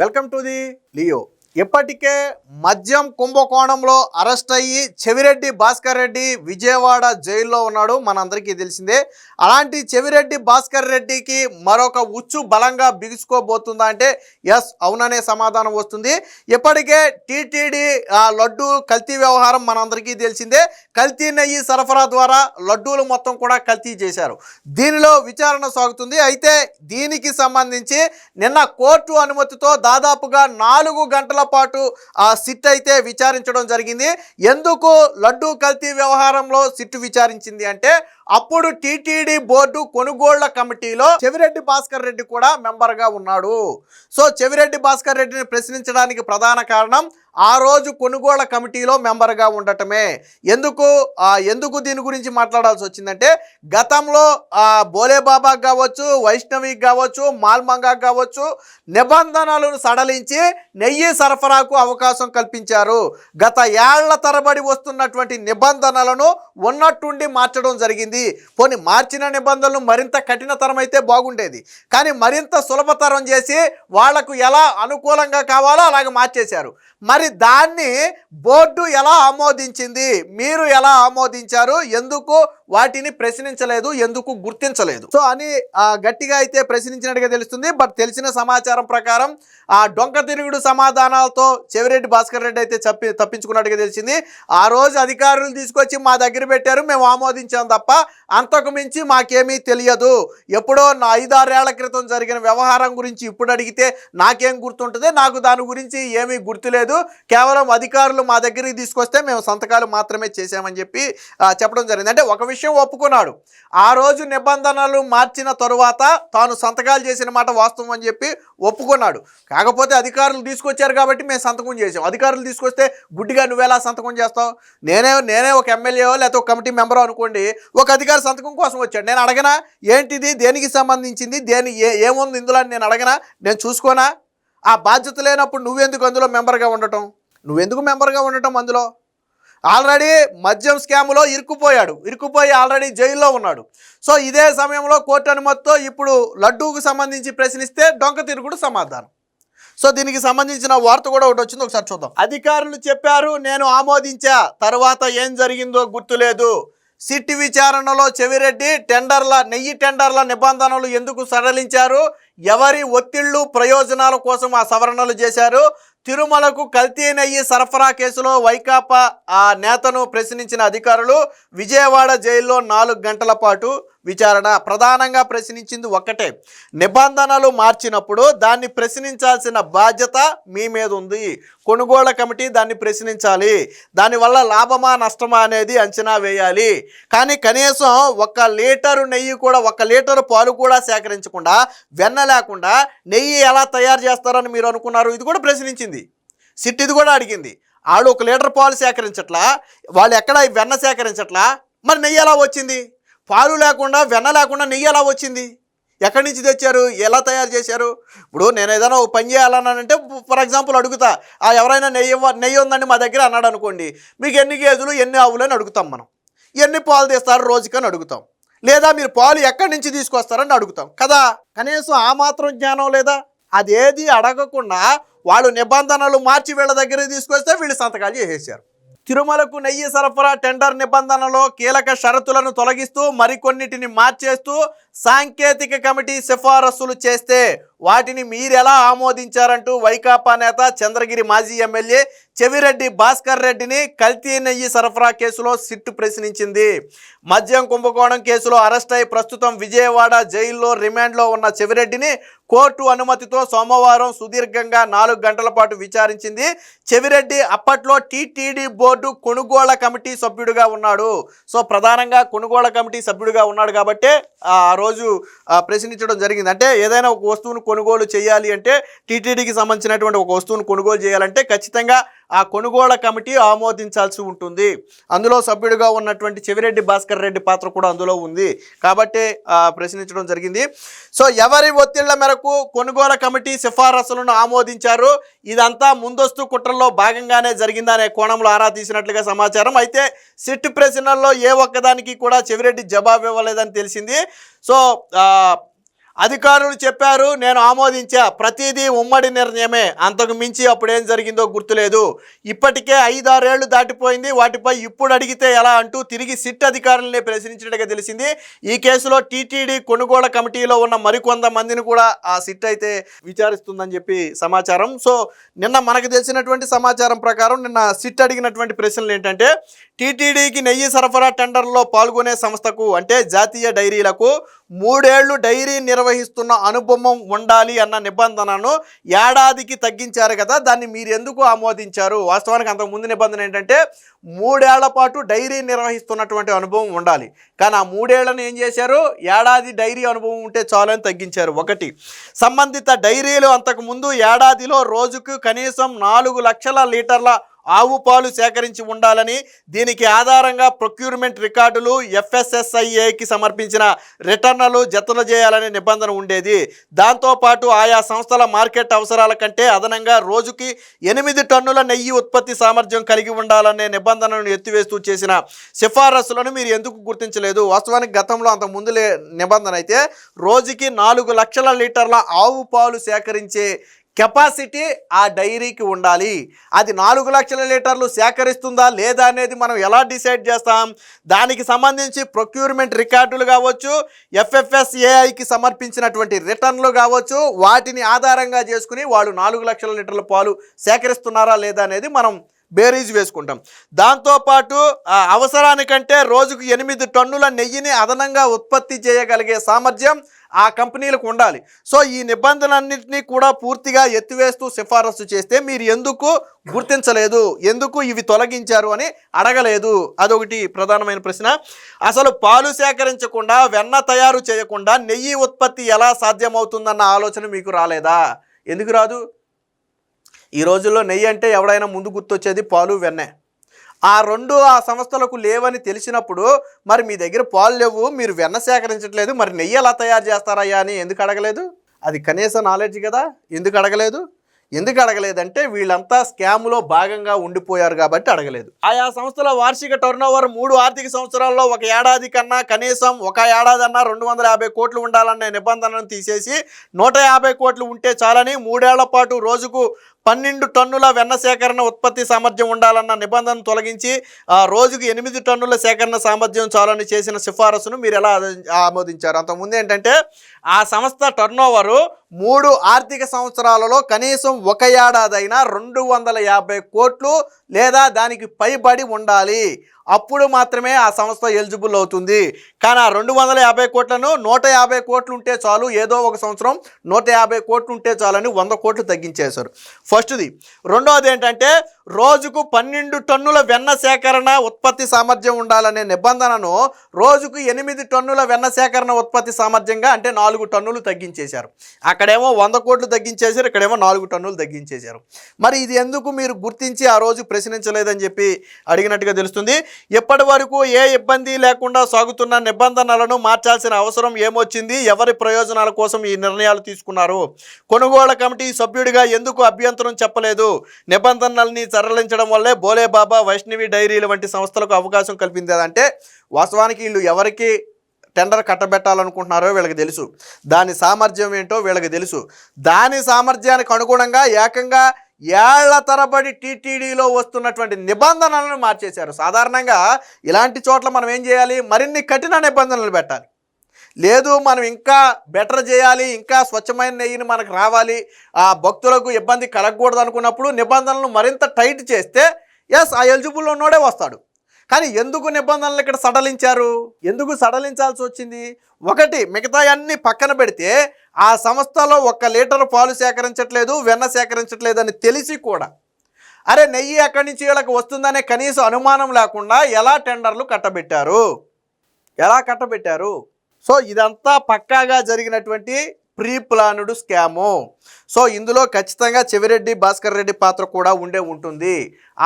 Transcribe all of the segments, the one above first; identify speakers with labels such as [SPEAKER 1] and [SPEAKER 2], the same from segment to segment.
[SPEAKER 1] Welcome to the Leo. ఇప్పటికే మద్యం కుంభకోణంలో అరెస్ట్ అయ్యి చెవిరెడ్డి భాస్కర్ రెడ్డి విజయవాడ జైల్లో ఉన్నాడు, మనందరికీ తెలిసిందే. అలాంటి చెవిరెడ్డి భాస్కర్ రెడ్డికి మరొక ఉచ్చు బలంగా బిగుసుకోబోతుందా అంటే ఎస్, అవుననే సమాధానం వస్తుంది. ఇప్పటికే టీటీడీ లడ్డు కల్తీ వ్యవహారం మనందరికీ తెలిసిందే. కల్తీ నెయ్యి సరఫరా ద్వారా లడ్డూలు మొత్తం కూడా కల్తీ చేశారు. దీనిలో విచారణ సాగుతుంది. అయితే దీనికి సంబంధించి నిన్న కోర్టు అనుమతితో దాదాపుగా 4 గంటల పాటు సిట్ అయితే విచారించడం జరిగింది. ఎందుకు లడ్డూ కల్తీ వ్యవహారంలో సిట్ విచారించింది అంటే అప్పుడు టీటీడీ బోర్డు కొనుగోళ్ల కమిటీలో చెవిరెడ్డి భాస్కర్ రెడ్డి కూడా మెంబర్గా ఉన్నాడు. సో చెవిరెడ్డి భాస్కర్ రెడ్డిని ప్రశ్నించడానికి ప్రధాన కారణం ఆ రోజు కొనుగోళ్ల కమిటీలో మెంబర్గా ఉండటమే. ఎందుకు దీని గురించి మాట్లాడాల్సి వచ్చిందంటే గతంలో బోలేబాబాకి కావచ్చు, వైష్ణవికి కావచ్చు, మాల్మంగాకి కావచ్చు నిబంధనలను సడలించి నెయ్యి సరఫరాకు అవకాశం కల్పించారు. గత ఏళ్ల తరబడి వస్తున్నటువంటి నిబంధనలను ఉన్నట్టుండి మార్చడం జరిగింది. పోనీ మార్చిన నిబంధనలు మరింత కఠినతరం అయితే బాగుండేది, కానీ మరింత సులభతరం చేసి వాళ్లకు ఎలా అనుకూలంగా కావాలో అలాగ మార్చేశారు. మరి దాన్ని బోర్డు ఎలా ఆమోదించింది, మీరు ఎలా ఆమోదించారు, ఎందుకు వాటిని ప్రశ్నించలేదు, ఎందుకు గుర్తించలేదు సో అని గట్టిగా అయితే ప్రశ్నించినట్టుగా తెలుస్తుంది. బట్ తెలిసిన సమాచారం ప్రకారం ఆ డొంక తిరుగుడు సమాధానాలతో చెవిరెడ్డి భాస్కర్ రెడ్డి అయితే తప్పించుకున్నట్టుగా తెలిసింది. ఆ రోజు అధికారులు తీసుకొచ్చి మా దగ్గర పెట్టారు, మేము ఆమోదించాం తప్ప అంతకు మించి మాకేమీ తెలియదు. ఎప్పుడో 5-6 ఏళ్ల క్రితం జరిగిన వ్యవహారం గురించి ఇప్పుడు అడిగితే నాకేం గుర్తుంటుంది, నాకు దాని గురించి ఏమీ గుర్తులేదు, కేవలం అధికారులు మా దగ్గరికి తీసుకొస్తే మేము సంతకాలు మాత్రమే చేశామని చెప్పి చెప్పడం జరిగింది. అంటే ఒక విషయం ఒప్పుకున్నాడు, ఆ రోజు నిబంధనలు మార్చిన తరువాత తాను సంతకాలు చేసిన మాట వాస్తవం అని చెప్పి ఒప్పుకున్నాడు. కాకపోతే అధికారులు తీసుకొచ్చారు కాబట్టి మేము సంతకం చేసాం. అధికారులు తీసుకొస్తే గుడ్డిగా నువ్వెలా సంతకం చేస్తావు? నేనే ఒక ఎమ్మెల్యే లేకపోతే ఒక కమిటీ మెంబర్ అనుకోండి, ఒక అధికారి సంతకం కోసం వచ్చాడు, నేను అడగనా ఏంటిది, దేనికి సంబంధించింది, ఏముంది ఇందులో అని నేను అడగనా, నేను చూసుకోనా? ఆ బాధ్యత లేనప్పుడు నువ్వెందుకు అందులో మెంబర్గా ఉండటం, అందులో ఆల్రెడీ మద్యం స్కామ్లో ఇరుక్కుపోయి ఆల్రెడీ జైల్లో ఉన్నాడు. సో ఇదే సమయంలో కోర్టు అనుమతితో ఇప్పుడు లడ్డూకు సంబంధించి ప్రశ్నిస్తే డొంక తిరుగుడు సమాధానం. సో దీనికి సంబంధించిన వార్త కూడా ఒకటి వచ్చింది, ఒకసారి చూద్దాం. అధికారులు చెప్పారు, నేను ఆమోదించా, తర్వాత ఏం జరిగిందో గుర్తులేదు. సిట్ విచారణలో చెవిరెడ్డి నెయ్యి టెండర్ల నిబంధనలు ఎందుకు సడలించారు, ఎవరి ఒత్తిళ్లు ప్రయోజనాల కోసం ఆ సవరణలు చేశారు, తిరుమలకు కల్తీ నెయ్యి సరఫరా కేసులో వైకాపా నేతను ప్రశ్నించిన అధికారులు విజయవాడ జైల్లో 4 గంటల పాటు విచారణ. ప్రధానంగా ప్రశ్నించింది ఒక్కటే, నిబంధనలు మార్చినప్పుడు దాన్ని ప్రశ్నించాల్సిన బాధ్యత మీ మీద ఉంది. కొనుగోళ్ల కమిటీ దాన్ని ప్రశ్నించాలి, దానివల్ల లాభమా నష్టమా అనేది అంచనా వేయాలి. కానీ కనీసం 1 లీటరు నెయ్యి కూడా, 1 లీటరు పాలు కూడా సేకరించకుండా, వెన్న లేకుండా నెయ్యి ఎలా తయారు చేస్తారని మీరు అనుకున్నారు? ఇది కూడా ప్రశ్నించింది సిట్. ఇది కూడా అడిగింది, వాళ్ళు 1 లీటర్ పాలు సేకరించట్లా, వాళ్ళు ఎక్కడ వెన్న సేకరించట్లా, మరి నెయ్యి ఎలా వచ్చింది? పాలు లేకుండా వెన్న లేకుండా నెయ్యి ఎలా వచ్చింది? ఎక్కడి నుంచి తెచ్చారు, ఎలా తయారు చేశారు? ఇప్పుడు నేను ఏదైనా ఒక పని చేయాలన్నానంటే ఫర్ ఎగ్జాంపుల్ అడుగుతా, ఎవరైనా నెయ్యి ఉందండి మా దగ్గర అన్నాడు అనుకోండి, మీకు ఎన్ని కేజీలు ఎన్ని ఆవులు అని అడుగుతాం, మనం ఎన్ని పాలు తీస్తారు రోజుకని అడుగుతాం, లేదా మీరు పాలు ఎక్కడి నుంచి తీసుకొస్తారని అడుగుతాం కదా. కనీసం ఆ మాత్రం జ్ఞానం లేదా? అదేది అడగకుండా వాళ్ళు నిబంధనలు మార్చి వీళ్ళ దగ్గర తీసుకొస్తే వీళ్ళు సంతకాలు చేసేసారు. తిరుమలకు నెయ్యి సరఫరా టెండర్ నిబంధనలో కీలక షరతులను తొలగిస్తూ మరికొన్నిటిని మార్చేస్తూ సాంకేతిక కమిటీ సిఫారసులు చేస్తే వాటిని మీరెలా ఆమోదించారంటూ వైకాపా నేత చంద్రగిరి మాజీ ఎమ్మెల్యే చెవిరెడ్డి భాస్కర్ రెడ్డిని కల్తీ నెయ్యి సరఫరా కేసులో సిట్ ప్రశ్నించింది. మద్యం కుంభకోణం కేసులో అరెస్ట్ అయి ప్రస్తుతం విజయవాడ జైల్లో రిమాండ్లో ఉన్న చెవిరెడ్డిని కోర్టు అనుమతితో సోమవారం సుదీర్ఘంగా 4 గంటల పాటు విచారించింది. చెవిరెడ్డి అప్పట్లో టీటీడీ బోర్డు కొనుగోళ్ల కమిటీ సభ్యుడిగా ఉన్నాడు. సో ప్రధానంగా కొనుగోళ్ల కమిటీ సభ్యుడిగా ఉన్నాడు కాబట్టి ఆ రోజు ప్రశ్నించడం జరిగింది. అంటే ఏదైనా ఒక వస్తువును కొనుగోలు చేయాలి అంటే, టీటీడీకి సంబంధించినటువంటి ఒక వస్తువును కొనుగోలు చేయాలంటే ఖచ్చితంగా ఆ కొనుగోళ్ల కమిటీ ఆమోదించాల్సి ఉంటుంది. అందులో సభ్యుడిగా ఉన్నటువంటి చెవిరెడ్డి భాస్కర్ రెడ్డి పాత్ర కూడా అందులో ఉంది కాబట్టి ప్రశ్నించడం జరిగింది. సో ఎవరి ఒత్తిళ్ల మేరకు కొనుగోలు కమిటీ సిఫారసులను ఆమోదించారు, ఇదంతా ముందస్తు కుట్రల్లో భాగంగానే జరిగిందనే కోణంలో ఆరా తీసినట్లుగా సమాచారం. అయితే సిట్ ప్రశ్నల్లో ఏ ఒక్కదానికి కూడా చెవిరెడ్డి జవాబు ఇవ్వలేదని తెలిసింది. సో అధికారులు చెప్పారు, నేను ఆమోదించా, ప్రతిదీ ఉమ్మడి నిర్ణయమే, అంతకు మించి అప్పుడేం జరిగిందో గుర్తులేదు, ఇప్పటికే 5-6 ఏళ్లు దాటిపోయింది, వాటిపై ఇప్పుడు అడిగితే ఎలా అంటూ తిరిగి సిట్ అధికారులనే ప్రశ్నించినట్టుగా తెలిసింది. ఈ కేసులో టీటీడీ కొనుగోలు కమిటీలో ఉన్న మరికొంతమందిని కూడా ఆ సిట్ అయితే విచారిస్తుందని చెప్పి సమాచారం. సో నిన్న మనకు తెలిసినటువంటి సమాచారం ప్రకారం నిన్న సిట్ అడిగినటువంటి ప్రశ్నలు ఏంటంటే, టీటీడీకి నెయ్యి సరఫరా టెండర్లో పాల్గొనే సంస్థకు అంటే జాతీయ డైరీలకు 3 ఏళ్లు డైరీ నిర్వహిస్తున్న అనుభవం ఉండాలి అన్న నిబంధనను ఏడాదికి తగ్గించారు కదా, దాన్ని మీరు ఎందుకు ఆమోదించారు? వాస్తవానికి అంతకు ముందు నిబంధన ఏంటంటే 3 ఏళ్ల పాటు డైరీ నిర్వహిస్తున్నటువంటి అనుభవం ఉండాలి, కానీ ఆ 3 ఏళ్లను ఏం చేశారు, ఏడాది డైరీ అనుభవం ఉంటే చాలని తగ్గించారు. ఒకటి, సంబంధిత డైరీలు అంతకుముందు ఏడాదిలో రోజుకు కనీసం 4 లక్షల లీటర్ల ఆవు పాలు సేకరించి ఉండాలని, దీనికి ఆధారంగా ప్రొక్యూర్మెంట్ రికార్డులు FSSAIకి సమర్పించిన రిటర్నులు జతలు చేయాలనే నిబంధన ఉండేది. దాంతోపాటు ఆయా సంస్థల మార్కెట్ అవసరాల కంటే అదనంగా రోజుకి 8 టన్నుల నెయ్యి ఉత్పత్తి సామర్థ్యం కలిగి ఉండాలనే నిబంధనను ఎత్తివేస్తూ చేసిన సిఫారసులను మీరు ఎందుకు గుర్తించలేదు? వాస్తవానికి గతంలో అంతకు ముందు నిబంధన అయితే రోజుకి 4 లక్షల లీటర్ల ఆవు పాలు సేకరించే కెపాసిటీ ఆ డైరీకి ఉండాలి. అది 4 లక్షల లీటర్లు సేకరిస్తుందా లేదా అనేది మనం ఎలా డిసైడ్ చేస్తాం? దానికి సంబంధించి ప్రొక్యూర్మెంట్ రికార్డులు కావచ్చు, FSSAIకి సమర్పించినటువంటి రిటర్న్లు కావచ్చు, వాటిని ఆధారంగా చేసుకుని వాళ్ళు 4 లక్షల లీటర్ల పాలు సేకరిస్తున్నారా లేదా అనేది మనం బేరీజ్ వేసుకుంటాం. దాంతోపాటు అవసరానికంటే రోజుకు 8 టన్నుల నెయ్యిని అదనంగా ఉత్పత్తి చేయగలిగే సామర్థ్యం ఆ కంపెనీలకు ఉండాలి. సో ఈ నిబంధనలన్నింటినీ కూడా పూర్తిగా ఎత్తివేస్తూ సిఫారసు చేస్తే మీరు ఎందుకు గుర్తించలేదు, ఎందుకు ఇవి తొలగించారు అని అడగలేదు? అదొకటి ప్రధానమైన ప్రశ్న. అసలు పాలు సేకరించకుండా, వెన్న తయారు చేయకుండా నెయ్యి ఉత్పత్తి ఎలా సాధ్యమవుతుందన్న ఆలోచన మీకు రాలేదా? ఎందుకు రాదు? ఈ రోజుల్లో నెయ్యి అంటే ఎవడైనా ముందు గుర్తొచ్చేది పాలు, వెన్నె. ఆ రెండు ఆ సంస్థలకు లేవని తెలిసినప్పుడు మరి మీ దగ్గర పాలు లేవు, మీరు వెన్న సేకరించట్లేదు, మరి నెయ్యి ఎలా తయారు చేస్తారయ్యా అని ఎందుకు అడగలేదు? అది కనీస నాలెడ్జ్ కదా. ఎందుకు అడగలేదు? ఎందుకు అడగలేదంటే వీళ్ళంతా స్కామ్లో భాగంగా ఉండిపోయారు కాబట్టి అడగలేదు. ఆయా సంస్థల వార్షిక టర్నోవర్ 3 ఆర్థిక సంవత్సరాల్లో ఒక ఏడాది కన్నా కనీసం ఒక ఏడాది అన్నా 250 కోట్లు ఉండాలనే నిబంధనను తీసేసి 150 కోట్లు ఉంటే చాలని 3 ఏళ్ల పాటు రోజుకు 12 టన్నుల వెన్న సేకరణ ఉత్పత్తి సామర్థ్యం ఉండాలన్న నిబంధనను తొలగించి రోజుకు 8 టన్నుల సేకరణ సామర్థ్యం చాలని చేసిన సిఫారసును మీరు ఎలా ఆమోదించారు? అంతకుముందు ఏంటంటే ఆ సంస్థ టర్నోవరు 3 ఆర్థిక సంవత్సరాలలో కనీసం ఒక ఏడాదైనా 250 కోట్లు లేదా దానికి పైబడి ఉండాలి, అప్పుడు మాత్రమే ఆ సంస్థ ఎలిజిబుల్ అవుతుంది. కానీ ఆ 250 కోట్లను 150 కోట్లు ఉంటే చాలు, ఏదో ఒక సంవత్సరం 150 కోట్లు ఉంటే చాలని 100 కోట్లు తగ్గించేశారు. ఫస్ట్ది. రెండోది ఏంటంటే రోజుకు 12 టన్నుల వెన్న సేకరణ ఉత్పత్తి సామర్థ్యం ఉండాలనే నిబంధనను రోజుకు 8 టన్నుల వెన్న సేకరణ ఉత్పత్తి సామర్థ్యంగా అంటే 4 టన్నులు తగ్గించేశారు. అక్కడేమో 100 కోట్లు తగ్గించేశారు, ఇక్కడేమో 4 టన్నులు తగ్గించేశారు. మరి ఇది ఎందుకు మీరు గుర్తించి ఆ రోజు ప్రశ్నించలేదని చెప్పి అడిగినట్టుగా తెలుస్తుంది. ఎప్పటి వరకు ఏ ఇబ్బంది లేకుండా సాగుతున్న నిబంధనలను మార్చాల్సిన అవసరం ఏమొచ్చింది? ఎవరి ప్రయోజనాల కోసం ఈ నిర్ణయాలు తీసుకున్నారు? కొనుగోలు కమిటీ సభ్యుడిగా ఎందుకు అభ్యంతరం చెప్పలేదు? నిబంధనల్ని సరళించడం వల్లే బోలేబాబా, వైష్ణవి డైరీల వంటి సంస్థలకు అవకాశం కల్పింది. అంటే వాస్తవానికి వీళ్ళు ఎవరికి టెండర్ కట్టబెట్టాలనుకుంటున్నారో వీళ్ళకి తెలుసు, దాని సామర్థ్యం ఏంటో వీళ్ళకి తెలుసు. దాని సామర్థ్యానికి అనుగుణంగా ఏకంగా ఏళ్ల తరబడి టీటీడీలో వస్తున్నటువంటి నిబంధనలను మార్చేశారు. సాధారణంగా ఇలాంటి చోట్ల మనం ఏం చేయాలి? మరిన్ని కఠిన నిబంధనలు పెట్టాలి. లేదు మనం ఇంకా బెటర్ చేయాలి, ఇంకా స్వచ్ఛమైన నెయ్యిని మనకు రావాలి, ఆ భక్తులకు ఇబ్బంది కలగకూడదు అనుకున్నప్పుడు నిబంధనలను మరింత టైట్ చేస్తే ఎస్ ఆ ఎలిజిబుల్ ఉన్నోడే వస్తాడు. కానీ ఎందుకు నిబంధనలు ఇక్కడ సడలించారు? ఎందుకు సడలించాల్సి వచ్చింది? ఒకటి, మిగతా అన్ని పక్కన పెడితే ఆ సంస్థలో 1 లీటర్ పాలు సేకరించట్లేదు, వెన్న సేకరించట్లేదు అని తెలిసి కూడా అరే నెయ్యి ఎక్కడి నుంచి వీళ్ళకి వస్తుందనే కనీస అనుమానం లేకుండా ఎలా టెండర్లు కట్టబెట్టారు? ఎలా కట్టబెట్టారు? సో ఇదంతా పక్కాగా జరిగినటువంటి ప్రీ ప్లాన్డ్ స్కాము. సో ఇందులో ఖచ్చితంగా చెవిరెడ్డి భాస్కర్ రెడ్డి పాత్ర కూడా ఉండే ఉంటుంది.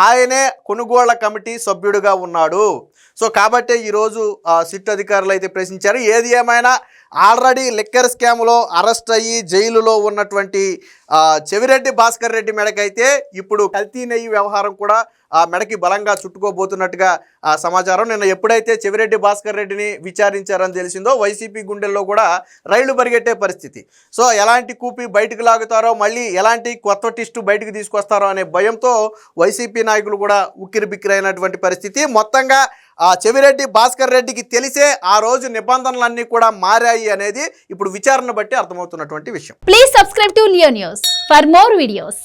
[SPEAKER 1] ఆయనే కొనుగోళ్ల కమిటీ సభ్యుడిగా ఉన్నాడు. సో కాబట్టి ఈరోజు సిట్ అధికారులు అయితే ప్రశ్నించారు. ఏది ఏమైనా ఆల్రెడీ లిక్కర్ స్కామ్లో అరెస్ట్ అయ్యి జైలులో ఉన్నటువంటి చెవిరెడ్డి భాస్కర్ రెడ్డి మెడకైతే ఇప్పుడు కల్తీ నెయ్యి వ్యవహారం కూడా మెడకి బలంగా చుట్టుకోబోతున్నట్టుగా సమాచారం. నిన్న ఎప్పుడైతే చెవిరెడ్డి భాస్కర్ రెడ్డిని విచారించారని తెలిసిందో వైసీపీ గుండెల్లో కూడా రైళ్లు పరిగెట్టే పరిస్థితి. సో ఎలాంటి కూపి బయటకు లాగుతారో, మళ్ళీ ఎలాంటి కొత్త టిస్టు బయటకు తీసుకొస్తారో అనే భయంతో వైసీపీ నాయకులు కూడా ఉక్కిరి బిక్కిరైనటువంటి పరిస్థితి. మొత్తంగా చెవిరెడ్డి భాస్కర్ రెడ్డికి తెలిసే ఆ రోజు నిబంధనలన్నీ కూడా మారాయి అనేది ఇప్పుడు విచారణ బట్టి అర్థమవుతున్నటువంటి విషయం.
[SPEAKER 2] Please subscribe to Leo news for more videos.